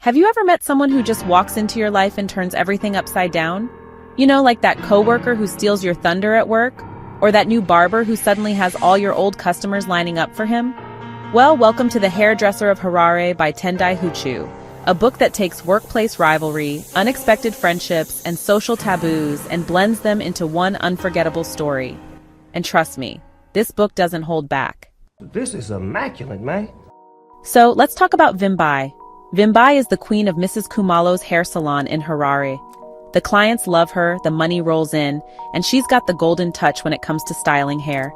Have you ever met someone who just walks into your life and turns everything upside down? You know, like that coworker who steals your thunder at work? Or that new barber who suddenly has all your old customers lining up for him? Well, welcome to The Hairdresser of Harare by Tendai Huchu, a book that takes workplace rivalry, unexpected friendships, and social taboos and blends them into one unforgettable story. And trust me, this book doesn't hold back. This is immaculate, man. So let's talk about Vimbai. Vimbai is the queen of Mrs. Kumalo's hair salon in Harare. The clients love her, the money rolls in, and she's got the golden touch when it comes to styling hair.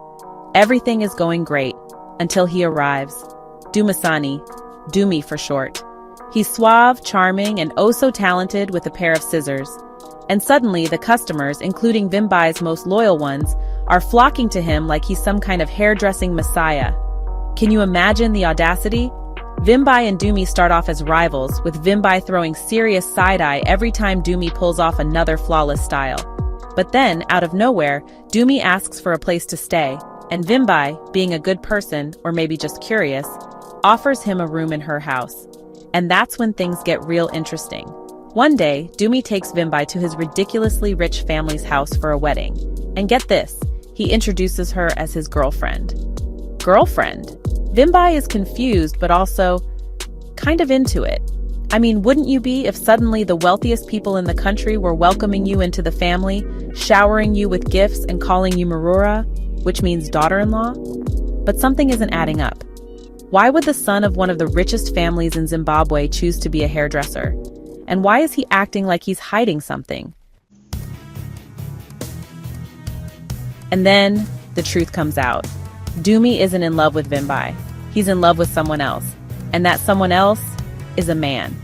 Everything is going great, until he arrives. Dumi for short. He's suave, charming, and oh so talented with a pair of scissors. And suddenly the customers, including Vimbai's most loyal ones, are flocking to him like he's some kind of hairdressing messiah. Can you imagine the audacity? Vimbai and Dumi start off as rivals, with Vimbai throwing serious side-eye every time Dumi pulls off another flawless style. But then, out of nowhere, Dumi asks for a place to stay, and Vimbai, being a good person, or maybe just curious, offers him a room in her house. And that's when things get real interesting. One day, Dumi takes Vimbai to his ridiculously rich family's house for a wedding. And get this, he introduces her as his girlfriend. Girlfriend? Vimbai is confused, but also kind of into it. I mean, wouldn't you be if suddenly the wealthiest people in the country were welcoming you into the family, showering you with gifts and calling you Marura, which means daughter-in-law? But something isn't adding up. Why would the son of one of the richest families in Zimbabwe choose to be a hairdresser? And why is he acting like he's hiding something? And then the truth comes out. Dumi isn't in love with Vimbai. He's in love with someone else. And that someone else is a man.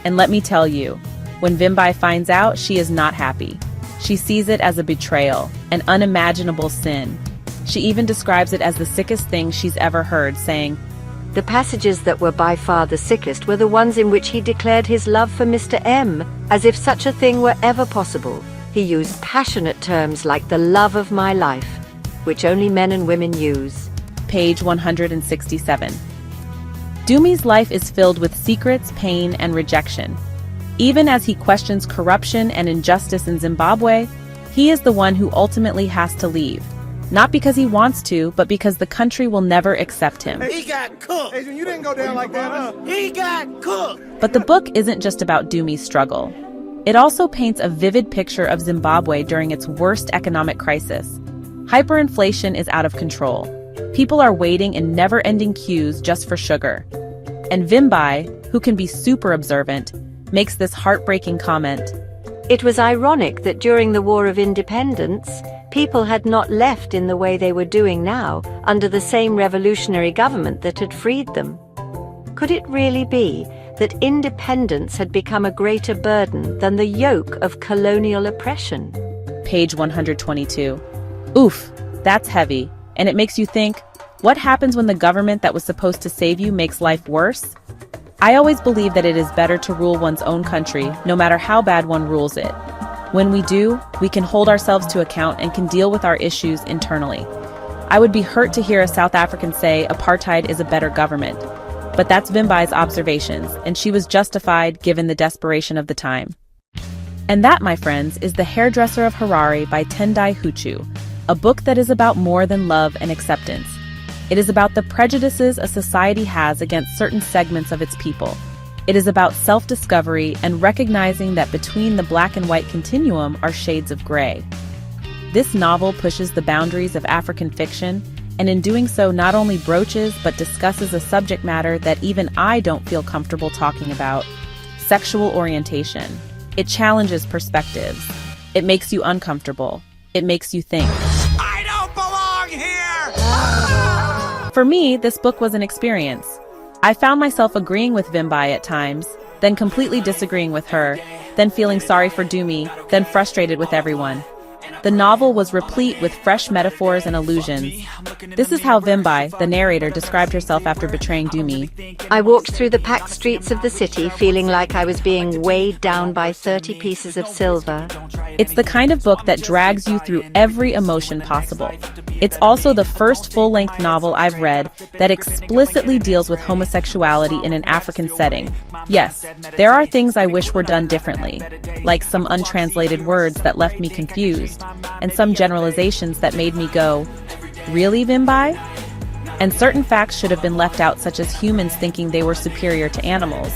And let me tell you, when Vimbai finds out, she is not happy. She sees it as a betrayal, an unimaginable sin. She even describes it as the sickest thing she's ever heard, saying, "The passages that were by far the sickest were the ones in which he declared his love for Mr. M, as if such a thing were ever possible. He used passionate terms like the love of my life, which only men and women use." Page 167. Dumi's life is filled with secrets, pain, and rejection. Even as he questions corruption and injustice in Zimbabwe, he is the one who ultimately has to leave. Not because he wants to, but because the country will never accept him. He got cooked. Hey, you didn't go down like that, huh? He got cooked. But the book isn't just about Dumi's struggle. It also paints a vivid picture of Zimbabwe during its worst economic crisis. Hyperinflation is out of control. People are waiting in never-ending queues just for sugar. And Vimbai, who can be super observant, makes this heartbreaking comment. It was ironic that during the War of Independence, people had not left in the way they were doing now, under the same revolutionary government that had freed them. Could it really be that independence had become a greater burden than the yoke of colonial oppression? Page 122. Oof, that's heavy. And it makes you think, what happens when the government that was supposed to save you makes life worse? I always believe that it is better to rule one's own country, no matter how bad one rules it. When we do, we can hold ourselves to account and can deal with our issues internally. I would be hurt to hear a South African say apartheid is a better government. But that's Vimbai's observations, and she was justified given the desperation of the time. And that, my friends, is The Hairdresser of Harare by Tendai Huchu, a book that is about more than love and acceptance. It is about the prejudices a society has against certain segments of its people. It is about self-discovery and recognizing that between the black and white continuum are shades of gray. This novel pushes the boundaries of African fiction, and in doing so not only broaches but discusses a subject matter that even I don't feel comfortable talking about: sexual orientation. It challenges perspectives. It makes you uncomfortable. It makes you think. I don't belong here! For me, this book was an experience. I found myself agreeing with Vimbai at times, then completely disagreeing with her, then feeling sorry for Dumi, then frustrated with everyone. The novel was replete with fresh metaphors and allusions. This is how Vimbai, the narrator, described herself after betraying Dumi. "I walked through the packed streets of the city feeling like I was being weighed down by 30 pieces of silver. It's the kind of book that drags you through every emotion possible. It's also the first full-length novel I've read that explicitly deals with homosexuality in an African setting. Yes, there are things I wish were done differently, like some untranslated words that left me confused, and some generalizations that made me go, "Really, Vimbai?" And certain facts should have been left out, such as humans thinking they were superior to animals.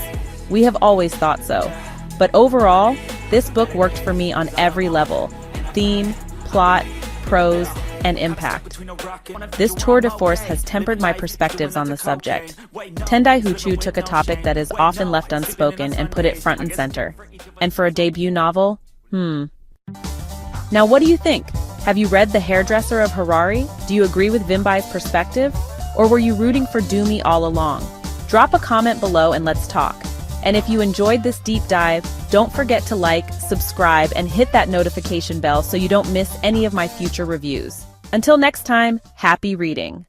We have always thought so. But overall, this book worked for me on every level: theme, plot, prose, and impact. This tour de force has tempered my perspectives on the subject. Tendai Huchu took a topic that is often left unspoken and put it front and center. And for a debut novel, Now what do you think? Have you read The Hairdresser of Harare? Do you agree with Vimbai's perspective? Or were you rooting for Dumi all along? Drop a comment below and let's talk. And if you enjoyed this deep dive, don't forget to like, subscribe, and hit that notification bell so you don't miss any of my future reviews. Until next time, happy reading.